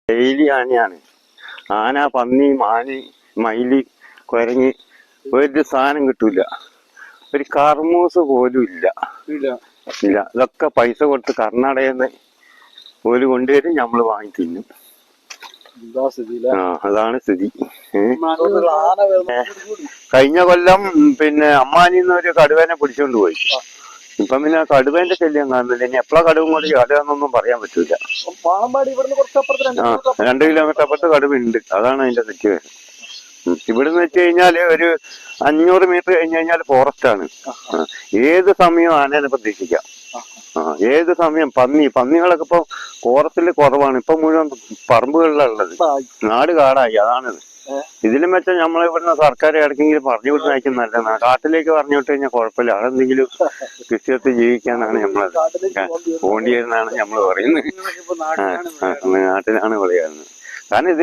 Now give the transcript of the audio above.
Daily ആനയാണ്. ആന, പന്നി, മാന്, മയില്, കുരങ്ങ്, ഒരു സാധനം കിട്ടൂല. ഒരു കർമൂസ് പോലും ഇല്ല. ഇതൊക്കെ പൈസ കൊടുത്ത് കർണാടകയിൽ നിന്ന് ഓല് കൊണ്ടുവരും, നമ്മള് വാങ്ങി തിന്നും. അതാണ് സ്ഥിതി. കഴിഞ്ഞ കൊല്ലം പിന്നെ അമ്മാനിന്ന് ഒരു കടുവേനെ പിടിച്ചോണ്ട് പോയി. ഇപ്പം പിന്നെ കടുവേന്റെ ശല്യം കാണുന്നില്ല. ഇനി എപ്പോഴാ കടുവും കൊണ്ട് ചാടുകയെന്നൊന്നും പറയാൻ പറ്റൂല. 2 കിലോമീറ്റർ അപ്പുറത്ത് കടുവുണ്ട്. അതാണ് അതിന്റെ സിറ്റുവേഷൻ. ഇവിടുന്ന് വെച്ച് കഴിഞ്ഞാല് ഒരു 500 മീറ്റർ കഴിഞ്ഞ് കഴിഞ്ഞാൽ ഫോറസ്റ്റ് ആണ്. ഏത് സമയവും ആനേനെ പ്രതീക്ഷിക്കാം. ഏത് സമയം പന്നികളൊക്കെ ഇപ്പൊ ഫോറസ്റ്റില് കുറവാണ്. ഇപ്പൊ മുഴുവൻ പറമ്പുകളിലാണ് ഉള്ളത്. നാട് കാടായി. അതാണിത്. ഇതിലും വെച്ചാൽ നമ്മളെ ഇവിടുന്ന് സർക്കാർ ഇടയ്ക്കെങ്കിലും പറഞ്ഞു വിടുന്ന അയക്കും നല്ലതാണ്. കാട്ടിലേക്ക് പറഞ്ഞു വിട്ട് കഴിഞ്ഞാൽ കുഴപ്പമില്ല. അതെന്തെങ്കിലും കൃഷിയത്ത് ജീവിക്കാനാണ് നമ്മളത് പോണ്ടി വരുന്നതാണ് നമ്മൾ പറയുന്നത്. നാട്ടിലാണ് പറയാറുന്നത്. കാരണം ഇതിന്